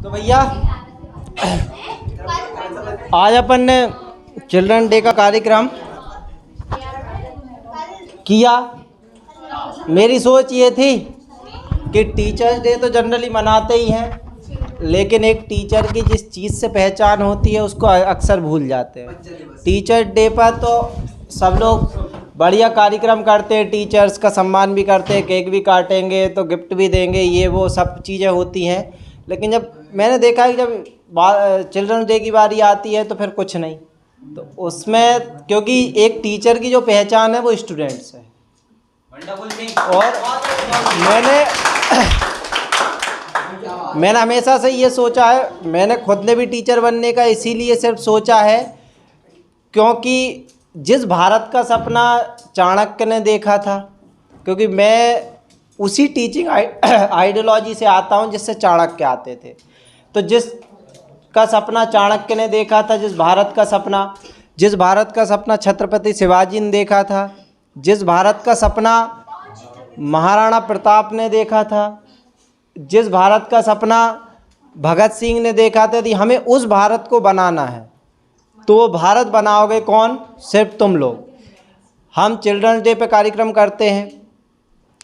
तो भैया आज अपन ने चिल्ड्रन डे का कार्यक्रम किया। मेरी सोच ये थी कि टीचर्स डे तो जनरली मनाते ही हैं, लेकिन एक टीचर की जिस चीज़ से पहचान होती है उसको अक्सर भूल जाते हैं। टीचर डे पर तो सब लोग बढ़िया कार्यक्रम करते हैं, टीचर्स का सम्मान भी करते हैं, केक भी काटेंगे तो गिफ्ट भी देंगे, ये वो सब चीज़ें होती हैं। लेकिन जब मैंने देखा है कि जब चिल्ड्रन डे की बारी आती है तो फिर कुछ नहीं, तो उसमें क्योंकि एक टीचर की जो पहचान है वो स्टूडेंट्स है। और मैंने हमेशा से ये सोचा है, मैंने खुद ने भी टीचर बनने का इसीलिए सिर्फ सोचा है क्योंकि जिस भारत का सपना चाणक्य ने देखा था, क्योंकि मैं उसी टीचिंग आइडियोलॉजी से आता हूँ जिससे चाणक्य आते थे। तो जिस का सपना चाणक्य ने देखा था, जिस भारत का सपना छत्रपति शिवाजी ने देखा था, जिस भारत का सपना महाराणा प्रताप ने देखा था, जिस भारत का सपना भगत सिंह ने देखा था, कि हमें उस भारत को बनाना है। तो वो भारत बनाओगे कौन? सिर्फ तुम लोग। हम चिल्ड्रंस डे पे कार्यक्रम करते हैं,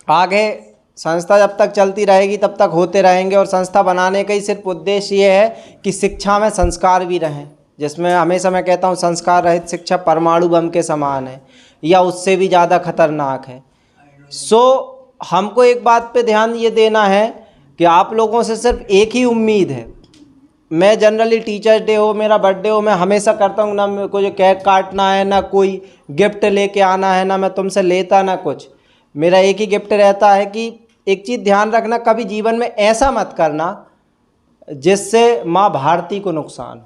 आगे संस्था जब तक चलती रहेगी तब तक होते रहेंगे, और संस्था बनाने का ही सिर्फ उद्देश्य ये है कि शिक्षा में संस्कार भी रहें, जिसमें हमेशा मैं कहता हूँ संस्कार रहित शिक्षा परमाणु बम के समान है या उससे भी ज़्यादा खतरनाक है। हमको एक बात पे ध्यान ये देना है कि आप लोगों से सिर्फ एक ही उम्मीद है। मैं जनरली टीचर्स डे हो, मेरा बर्थडे हो, मैं हमेशा करता हूँ, ना मेरे को जो केक काटना है, ना कोई गिफ्ट लेके आना है, ना मैं तुमसे लेता ना कुछ। मेरा एक ही गिफ्ट रहता है कि एक चीज़ ध्यान रखना, कभी जीवन में ऐसा मत करना जिससे माँ भारती को नुकसान हो।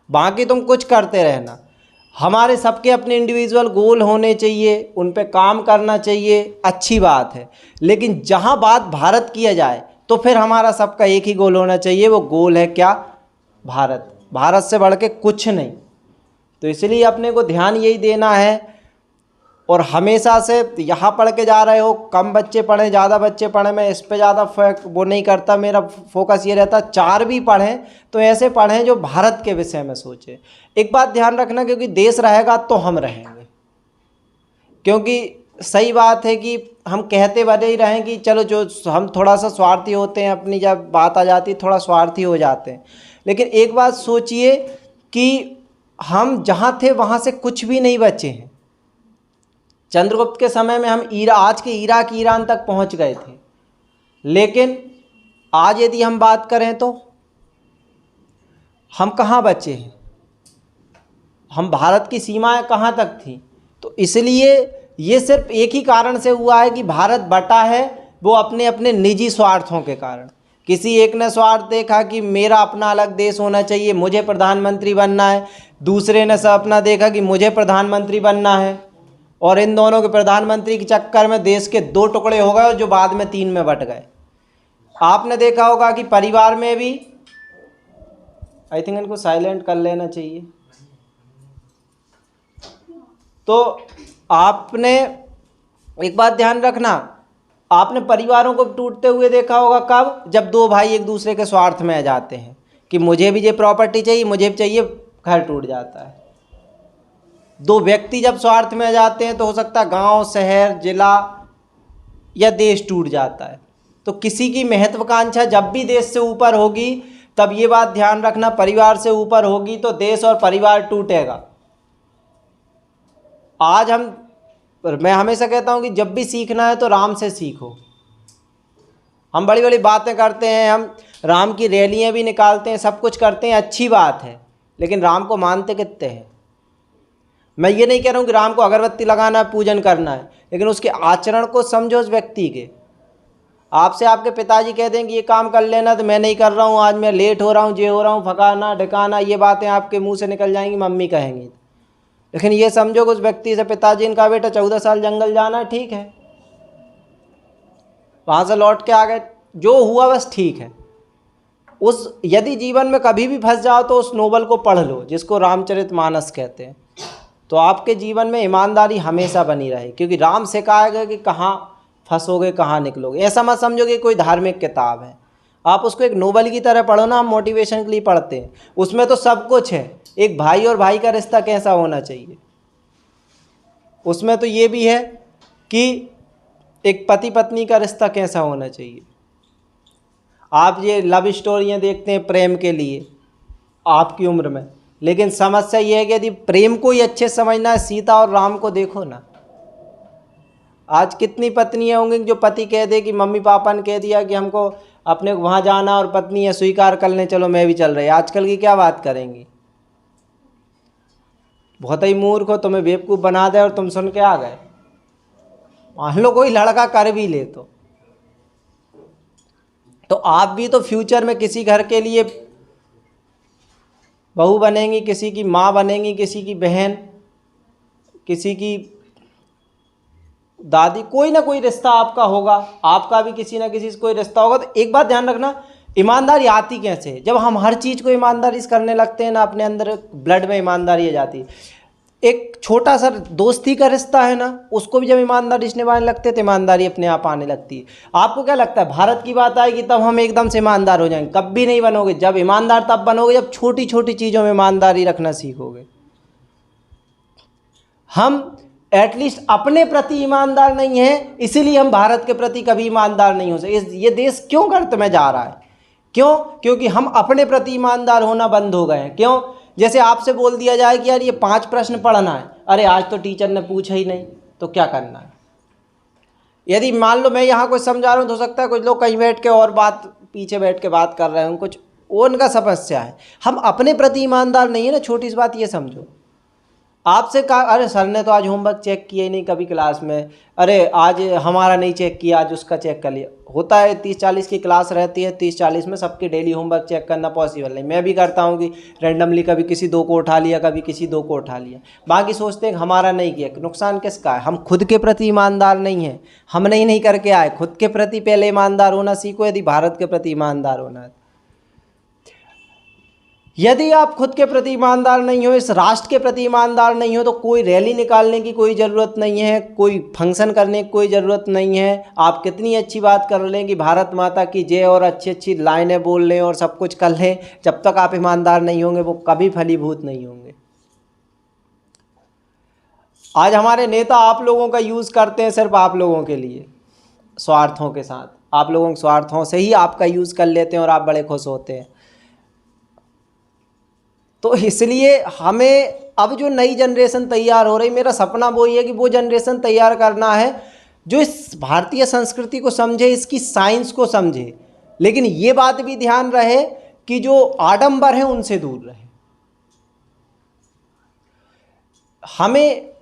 बाकी तुम कुछ करते रहना। हमारे सबके अपने इंडिविजुअल गोल होने चाहिए, उन पे काम करना चाहिए, अच्छी बात है। लेकिन जहाँ बात भारत किया जाए तो फिर हमारा सबका एक ही गोल होना चाहिए। वो गोल है क्या? भारत। भारत से बढ़ के कुछ नहीं। तो इसलिए अपने को ध्यान यही देना है। और हमेशा से यहाँ पढ़ के जा रहे हो, कम बच्चे पढ़ें ज़्यादा बच्चे पढ़ें, मैं इस पे ज़्यादा वो नहीं करता। मेरा फोकस ये रहता है 4 भी पढ़ें तो ऐसे पढ़ें जो भारत के विषय में सोचें। एक बात ध्यान रखना, क्योंकि देश रहेगा तो हम रहेंगे। क्योंकि सही बात है कि हम कहते बने ही रहें कि चलो, जो हम थोड़ा सा स्वार्थी होते हैं, अपनी जब बात आ जाती है थोड़ा स्वार्थी हो जाते हैं। लेकिन एक बात सोचिए कि हम जहाँ थे वहाँ से कुछ भी नहीं बचे हैं। चंद्रगुप्त के समय में हम आज के इराक ईरान तक पहुंच गए थे, लेकिन आज यदि हम बात करें तो हम कहाँ बचे हैं? हम भारत की सीमाएं कहाँ तक थी? तो इसलिए ये सिर्फ एक ही कारण से हुआ है कि भारत बटा है, वो अपने अपने निजी स्वार्थों के कारण। किसी एक ने स्वार्थ देखा कि मेरा अपना अलग देश होना चाहिए, मुझे प्रधानमंत्री बनना है, दूसरे ने सब अपना देखा कि मुझे प्रधानमंत्री बनना है, और इन दोनों के प्रधानमंत्री के चक्कर में देश के 2 टुकड़े हो गए, जो बाद में 3 में बट गए। आपने देखा होगा कि परिवार में भी, आई थिंक इनको साइलेंट कर लेना चाहिए। तो आपने एक बात ध्यान रखना, आपने परिवारों को टूटते हुए देखा होगा कब? जब 2 भाई एक दूसरे के स्वार्थ में आ जाते हैं कि मुझे भी ये प्रॉपर्टी चाहिए, मुझे भी चाहिए, घर टूट जाता है। 2 व्यक्ति जब स्वार्थ में आ जाते हैं तो हो सकता है गांव, शहर, जिला या देश टूट जाता है। तो किसी की महत्वाकांक्षा जब भी देश से ऊपर होगी, तब ये बात ध्यान रखना, परिवार से ऊपर होगी तो देश और परिवार टूटेगा। मैं हमेशा कहता हूँ कि जब भी सीखना है तो राम से सीखो। हम बड़ी बड़ी बातें करते हैं, हम राम की रैलियाँ भी निकालते हैं, सब कुछ करते हैं, अच्छी बात है, लेकिन राम को मानते कितने हैं? मैं ये नहीं कह रहा हूँ कि राम को अगरबत्ती लगाना है, पूजन करना है, लेकिन उसके आचरण को समझो उस व्यक्ति के। आपसे आपके पिताजी कह दें कि ये काम कर लेना, तो मैं नहीं कर रहा हूँ, आज मैं लेट हो रहा हूँ, ये हो रहा हूँ, फकाना ढिकाना, ये बातें आपके मुंह से निकल जाएंगी, मम्मी कहेंगी। लेकिन ये समझो कि उस व्यक्ति से पिताजी इनका बेटा 14 साल जंगल जाना है, ठीक है, वहाँ से लौट के आ गए, जो हुआ बस ठीक है। यदि जीवन में कभी भी फंस जाओ तो उस नोवेल को पढ़ लो जिसको रामचरितमानस कहते हैं, तो आपके जीवन में ईमानदारी हमेशा बनी रहे। क्योंकि राम सिखाएगा कि कहाँ फंसोगे, कहाँ निकलोगे। ऐसा मत समझो कि कोई धार्मिक किताब है। आप उसको एक नोवेल की तरह पढ़ो ना, हम मोटिवेशन के लिए पढ़ते हैं, उसमें तो सब कुछ है। एक भाई और भाई का रिश्ता कैसा होना चाहिए, उसमें तो ये भी है कि एक पति पत्नी का रिश्ता कैसा होना चाहिए। आप ये लव स्टोरियाँ देखते हैं प्रेम के लिए आपकी उम्र में, लेकिन समस्या ये है कि यदि प्रेम को ही अच्छे समझना है, सीता और राम को देखो ना। आज कितनी पत्नियां होंगी जो पति कह दे कि मम्मी पापा ने कह दिया कि हमको अपने वहाँ जाना और पत्नी है स्वीकार कर लें, चलो मैं भी चल रही। आजकल की क्या बात करेंगी, बहुत ही मूर्ख हो, तुम्हें बेवकूफ़ बना दे और तुम सुन के आ गए। मान लो कोई लड़का कर भी ले तो आप भी तो फ्यूचर में किसी घर के लिए बहू बनेंगी, किसी की माँ बनेंगी, किसी की बहन, किसी की दादी, कोई ना कोई रिश्ता आपका होगा, आपका भी किसी ना किसी से कोई रिश्ता होगा। तो एक बात ध्यान रखना, ईमानदारी आती कैसे है? जब हम हर चीज़ को ईमानदारी से करने लगते हैं ना, अपने अंदर ब्लड में ईमानदारी आ जाती है। एक छोटा सा दोस्ती का रिश्ता है ना, उसको भी जब ईमानदारी से निभाने लगते हैं तो ईमानदारी अपने आप आने लगती है। आपको क्या लगता है भारत की बात आएगी तब हम एकदम से ईमानदार हो जाएंगे? कभी नहीं बनोगे। जब ईमानदार तब बनोगे जब छोटी छोटी चीज़ों में ईमानदारी रखना सीखोगे। हम एटलीस्ट अपने प्रति ईमानदार नहीं है, इसीलिए हम भारत के प्रति कभी ईमानदार नहीं हो सकते। ये देश क्यों गर्त में जा रहा है? क्यों? क्योंकि हम अपने प्रति ईमानदार होना बंद हो गए हैं। क्यों? जैसे आपसे बोल दिया जाए कि यार ये 5 प्रश्न पढ़ना है, अरे आज तो टीचर ने पूछा ही नहीं, तो क्या करना है? यदि मान लो मैं यहाँ कुछ समझा रहा हूँ, तो हो सकता है कुछ लोग कहीं बैठ के और बात, पीछे बैठ के बात कर रहे हैं, कुछ वो उनका समस्या है। हम अपने प्रति ईमानदार नहीं है ना। छोटी सी बात ये समझो, आपसे कहा अरे सर ने तो आज होमवर्क चेक किया ही नहीं कभी क्लास में, अरे आज हमारा नहीं चेक किया, आज उसका चेक कर लिया। होता है 30-40 की क्लास रहती है, 30-40 में सबके डेली होमवर्क चेक करना पॉसिबल नहीं। मैं भी करता हूँ कि रैंडमली कभी किसी 2 को उठा लिया, कभी किसी 2 को उठा लिया। बाकी सोचते हैं कि हमारा नहीं किया, नुकसान किसका है? हम खुद के प्रति ईमानदार नहीं हैं। हम नहीं करके आए, खुद के प्रति पहले ईमानदार होना सीखो यदि भारत के प्रति ईमानदार होना है। यदि आप खुद के प्रति ईमानदार नहीं हो, इस राष्ट्र के प्रति ईमानदार नहीं हो, तो कोई रैली निकालने की कोई ज़रूरत नहीं है, कोई फंक्शन करने की कोई ज़रूरत नहीं है। आप कितनी अच्छी बात कर लें कि भारत माता की जय और अच्छी अच्छी लाइनें बोल लें और सब कुछ कर लें, जब तक आप ईमानदार नहीं होंगे वो कभी फलीभूत नहीं होंगे। आज हमारे नेता आप लोगों का यूज़ करते हैं सिर्फ आप लोगों के लिए, स्वार्थों के साथ। आप लोगों के स्वार्थों से ही आपका यूज़ कर लेते हैं और आप बड़े खुश होते हैं। तो इसलिए हमें अब जो नई जनरेशन तैयार हो रही, मेरा सपना वो ही है कि वो जनरेशन तैयार करना है जो इस भारतीय संस्कृति को समझे, इसकी साइंस को समझे, लेकिन ये बात भी ध्यान रहे कि जो आडंबर हैं उनसे दूर रहे। हमें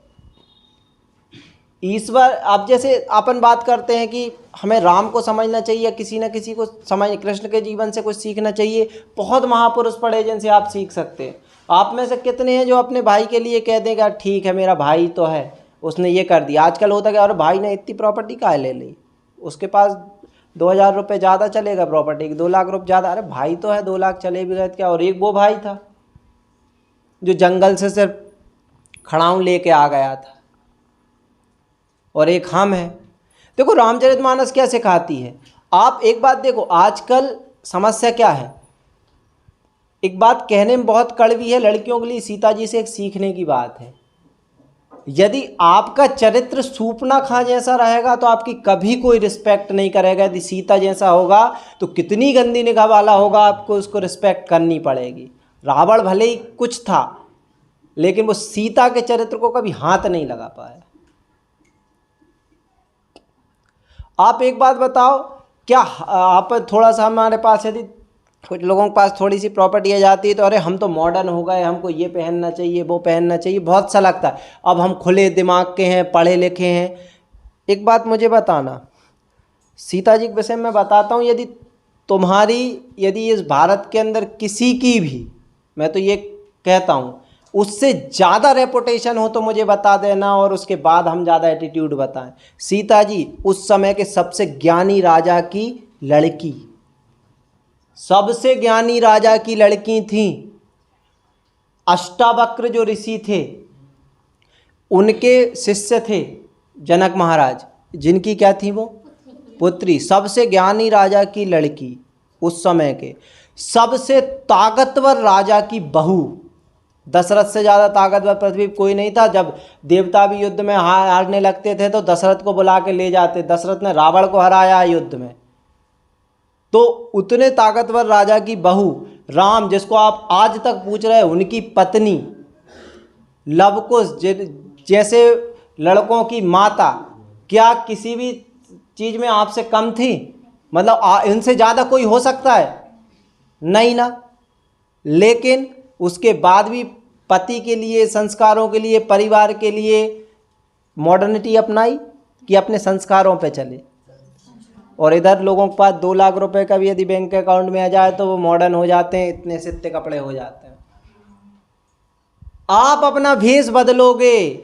ईश्वर, अब जैसे अपन बात करते हैं कि हमें राम को समझना चाहिए, किसी न किसी को समझ, कृष्ण के जीवन से कुछ सीखना चाहिए। बहुत महापुरुष पढ़े जिनसे आप सीख सकते हैं। आप में से कितने हैं जो अपने भाई के लिए कह देगा ठीक है मेरा भाई तो है, उसने ये कर दिया। आजकल होता क्या, अरे भाई ने इतनी प्रॉपर्टी काहे ले ली, उसके पास 2000 रुपये ज़्यादा चलेगा प्रॉपर्टी की, 2 लाख रुपये ज़्यादा, अरे भाई तो है 2 लाख चले भी गए क्या। और एक वो भाई था जो जंगल से सिर्फ खड़ाऊँ लेके आ गया था, और एक हम है। देखो रामचरितमानस क्या सिखाती है, आप एक बात देखो, आजकल समस्या क्या है। एक बात कहने में बहुत कड़वी है लड़कियों के लिए, सीता जी से एक सीखने की बात है। यदि आपका चरित्र सूपनाखा जैसा रहेगा तो आपकी कभी कोई रिस्पेक्ट नहीं करेगा। यदि सीता जैसा होगा तो कितनी गंदी निगाह वाला होगा, आपको उसको रिस्पेक्ट करनी पड़ेगी। रावण भले ही कुछ था, लेकिन वो सीता के चरित्र को कभी हाथ नहीं लगा पाया। आप एक बात बताओ, क्या आप थोड़ा सा, हमारे पास यदि कुछ लोगों के पास थोड़ी सी प्रॉपर्टी आ जाती है तो अरे हम तो मॉडर्न हो गए, हमको ये पहनना चाहिए वो पहनना चाहिए, बहुत सा लगता है। अब हम खुले दिमाग के हैं, पढ़े लिखे हैं। एक बात मुझे बताना, सीता जी के विषय में बताता हूँ, यदि इस भारत के अंदर किसी की भी, मैं तो ये कहता हूँ, उससे ज़्यादा रेपुटेशन हो तो मुझे बता देना, और उसके बाद हम ज़्यादा एटीट्यूड बताएं। सीता जी उस समय के सबसे ज्ञानी राजा की लड़की, सबसे ज्ञानी राजा की लड़की थी। अष्टावक्र जो ऋषि थे उनके शिष्य थे जनक महाराज, जिनकी क्या थी वो पुत्री, सबसे ज्ञानी राजा की लड़की। उस समय के सबसे ताकतवर राजा की बहू, दशरथ से ज़्यादा ताकतवर पृथ्वी पर कोई नहीं था। जब देवता भी युद्ध में हारने लगते थे तो दशरथ को बुला के ले जाते। दशरथ ने रावण को हराया युद्ध में। तो उतने ताकतवर राजा की बहू राम, जिसको आप आज तक पूछ रहे हैं, उनकी पत्नी लव कुश, जैसे लड़कों की माता, क्या किसी भी चीज़ में आपसे कम थी? मतलब इनसे ज़्यादा कोई हो सकता है? नहीं ना। लेकिन उसके बाद भी पति के लिए, संस्कारों के लिए, परिवार के लिए मॉडर्निटी अपनाई कि अपने संस्कारों पे चले। और इधर लोगों के पास 2 लाख रुपए का भी यदि बैंक अकाउंट में आ जाए तो वो मॉडर्न हो जाते हैं, इतने से इतने कपड़े हो जाते हैं। आप अपना भेष बदलोगे,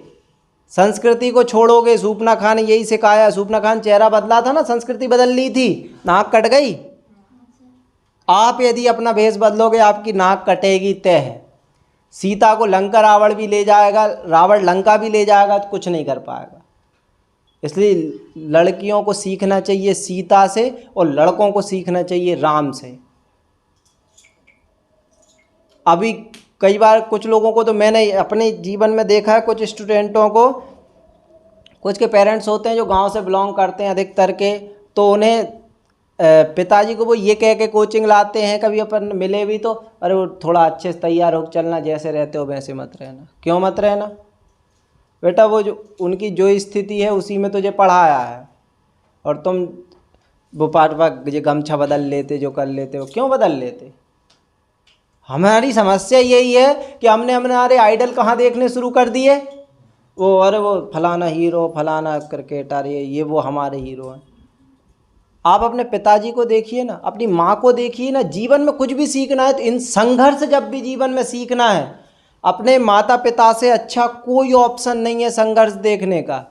संस्कृति को छोड़ोगे। सूपना खान ने यही सिखाया। सूपना खान चेहरा बदला था ना, संस्कृति बदल ली थी, नाक कट गई। आप यदि अपना भेष बदलोगे आपकी नाक कटेगी तय है। सीता को लंका रावण भी ले जाएगा, रावण लंका भी ले जाएगा तो कुछ नहीं कर पाएगा। इसलिए लड़कियों को सीखना चाहिए सीता से और लड़कों को सीखना चाहिए राम से। अभी कई बार कुछ लोगों को तो मैंने अपने जीवन में देखा है, कुछ स्टूडेंटों को, कुछ के पेरेंट्स होते हैं जो गांव से बिलोंग करते हैं अधिकतर के, तो उन्हें पिताजी को वो ये कह के कोचिंग लाते हैं, कभी अपन मिले भी तो, अरे वो थोड़ा अच्छे से तैयार हो चलना, जैसे रहते हो वैसे मत रहना। क्यों मत रहना बेटा? वो जो उनकी जो स्थिति है उसी में तुझे पढ़ाया है, और तुम वो पाठ ये गमछा बदल लेते, जो कर लेते हो, क्यों बदल लेते? हमारी समस्या यही है कि हमने हमारे आइडल कहाँ देखने शुरू कर दिए। वो अरे वो फलाना हीरो, फलाना क्रिकेटर, ये वो हमारे हीरो हैं। आप अपने पिताजी को देखिए ना, अपनी माँ को देखिए ना। जीवन में कुछ भी सीखना है तो इन संघर्ष जब भी जीवन में सीखना है, अपने माता पिता से अच्छा कोई ऑप्शन नहीं है संघर्ष देखने का।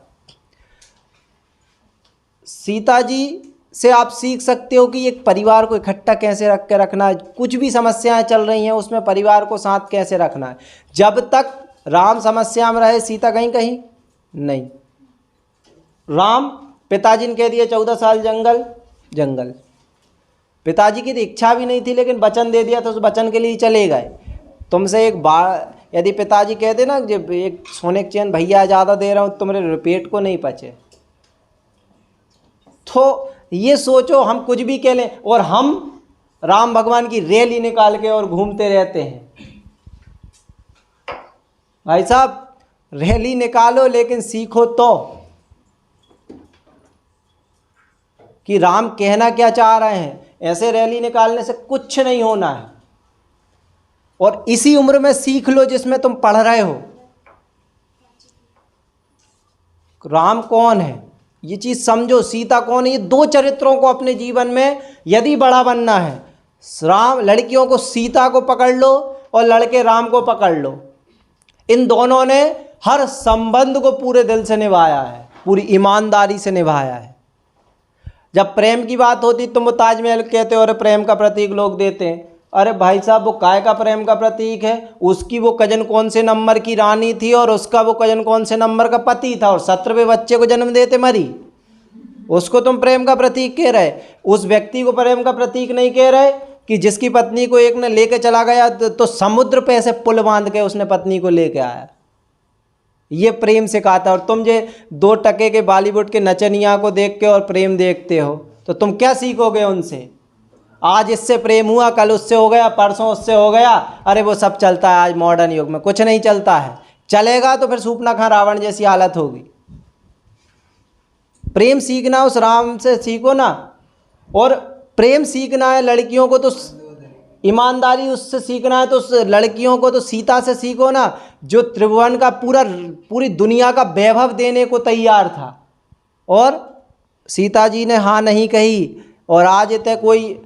सीता जी से आप सीख सकते हो कि एक परिवार को इकट्ठा कैसे रख के रखना है। कुछ भी समस्याएं चल रही हैं उसमें परिवार को साथ कैसे रखना है। जब तक राम समस्या में रहे सीता कहीं कहीं नहीं। राम, पिताजी ने कह दिया 14 साल जंगल जंगल। पिताजी की तो इच्छा भी नहीं थी लेकिन वचन दे दिया तो उस वचन के लिए चले गए। तुमसे एक बार यदि पिताजी कहते ना जब एक सोने की चैन भैया ज़्यादा दे रहा हूँ तुम्हारे पेट को नहीं पचे, तो ये सोचो हम कुछ भी कह लें और हम राम भगवान की रैली निकाल के और घूमते रहते हैं। भाई साहब रैली निकालो लेकिन सीखो तो कि राम कहना क्या चाह रहे हैं। ऐसे रैली निकालने से कुछ नहीं होना है। और इसी उम्र में सीख लो जिसमें तुम पढ़ रहे हो राम कौन है, ये चीज़ समझो। सीता कौन है, ये 2 चरित्रों को अपने जीवन में यदि बड़ा बनना है, राम, लड़कियों को सीता को पकड़ लो और लड़के राम को पकड़ लो। इन दोनों ने हर संबंध को पूरे दिल से निभाया है, पूरी ईमानदारी से निभाया है। जब प्रेम की बात होती तुम वो ताजमहल कहते हो, अरे प्रेम का प्रतीक लोग देते हैं। अरे भाई साहब वो काय का प्रेम का प्रतीक है? उसकी वो कजन कौन से नंबर की रानी थी और उसका वो कजन कौन से नंबर का पति था और 17वें बच्चे को जन्म देते मरी। उसको तुम प्रेम का प्रतीक कह रहे? उस व्यक्ति को प्रेम का प्रतीक नहीं कह रहे कि जिसकी पत्नी को एक ने लेके चला गया तो समुद्र पे ऐसे पुल बांध के उसने पत्नी को लेके आया। ये प्रेम सिखाता। और तुम जे 2 टके के बॉलीवुड के नचनिया को देख के और प्रेम देखते हो तो तुम क्या सीखोगे उनसे? आज इससे प्रेम हुआ, कल उससे हो गया, परसों उससे हो गया, अरे वो सब चलता है। आज मॉडर्न युग में कुछ नहीं चलता है। चलेगा तो फिर सूपना खां रावण जैसी हालत होगी। प्रेम सीखना उस राम से सीखो ना। और प्रेम सीखना है लड़कियों को तो ईमानदारी उससे सीखना है तो उस लड़कियों को तो सीता से सीखो ना, जो त्रिभुवन का पूरी दुनिया का वैभव देने को तैयार था और सीता जी ने हाँ नहीं कही। और आज तक कोई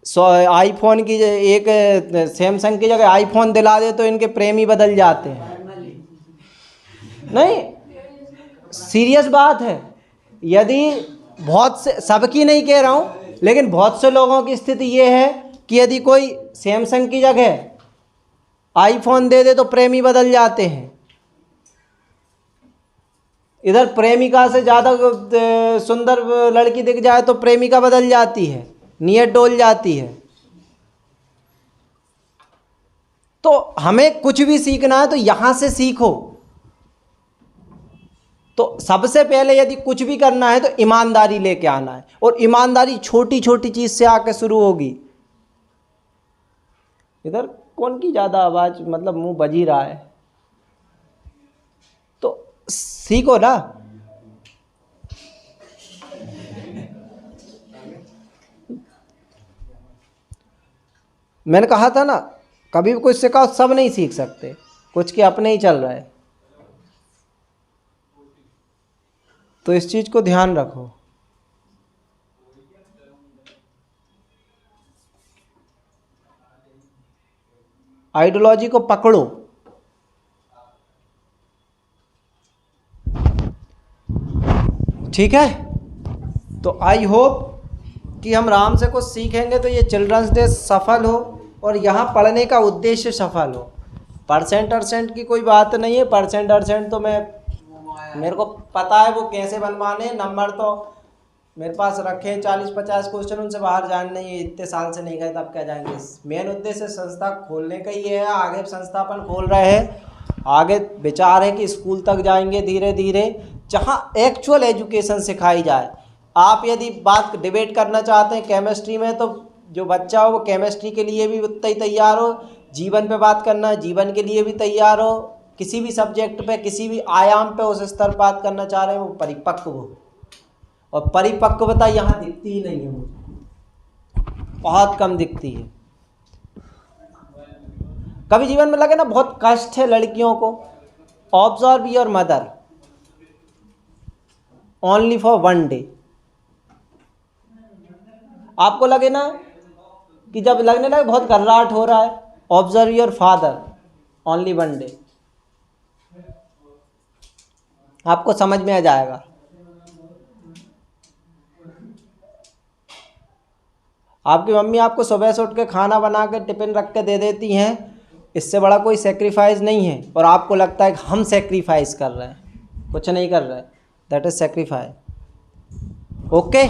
आईफोन की एक सैमसंग की जगह आईफोन दिला दे तो इनके प्रेमी बदल जाते हैं। नहीं, सीरियस बात है। यदि बहुत से, सबकी नहीं कह रहा हूँ, लेकिन बहुत से लोगों की स्थिति ये है कि यदि कोई सैमसंग की जगह आईफोन दे दे तो प्रेमी बदल जाते हैं। इधर प्रेमिका से ज़्यादा सुंदर लड़की दिख जाए तो प्रेमिका बदल जाती है, नीयत डोल जाती है। तो हमें कुछ भी सीखना है तो यहाँ से सीखो। तो सबसे पहले यदि कुछ भी करना है तो ईमानदारी लेके आना है, और ईमानदारी छोटी छोटी चीज से आके शुरू होगी। इधर कौन की ज़्यादा आवाज़, मतलब मुंह बज ही रहा है, तो सीखो ना। मैंने कहा था ना, कभी भी कुछ सिखाओ, सब नहीं सीख सकते, कुछ के अपने ही चल रहा है, तो इस चीज़ को ध्यान रखो। आइडियोलॉजी को पकड़ो। ठीक है, तो आई होप कि हम राम से कुछ सीखेंगे तो ये चिल्ड्रंस डे सफल हो और यहाँ पढ़ने का उद्देश्य सफल हो। परसेंट की कोई बात नहीं है, परसेंट तो मेरे को पता है वो कैसे बनवाने। नंबर तो मेरे पास रखे हैं 40-50 क्वेश्चन, उनसे बाहर जाने नहीं है, इतने साल से नहीं गए तब क्या जाएंगे। मेन उद्देश्य संस्था खोलने का ही है। आगे संस्थापन खोल रहे हैं, आगे विचार है कि स्कूल तक जाएंगे धीरे धीरे, जहाँ एक्चुअल एजुकेशन सिखाई जाए। आप यदि बात डिबेट करना चाहते हैं केमिस्ट्री में, तो जो बच्चा हो वो केमिस्ट्री के लिए भी उतना ही तैयार हो, जीवन पे बात करना है जीवन के लिए भी तैयार हो, किसी भी सब्जेक्ट पे किसी भी आयाम पे उस स्तर बात करना चाह रहे हैं वो परिपक्व हो। और परिपक्वता यहाँ दिखती ही नहीं है मुझे, बहुत कम दिखती है। कभी जीवन में लगे ना बहुत कष्ट है लड़कियों को, observe your mother only for 1 day. आपको लगे ना कि जब लगने लगे बहुत घबराहट हो रहा है, observe your father only 1 day, आपको समझ में आ जाएगा। आपकी मम्मी आपको सुबह से उठ के खाना बना के टिफिन रख के दे देती हैं, इससे बड़ा कोई सेक्रीफाइस नहीं है। और आपको लगता है कि हम सेक्रीफाइस कर रहे हैं, कुछ नहीं कर रहे, दैट इज सेक्रीफाइस। ओके।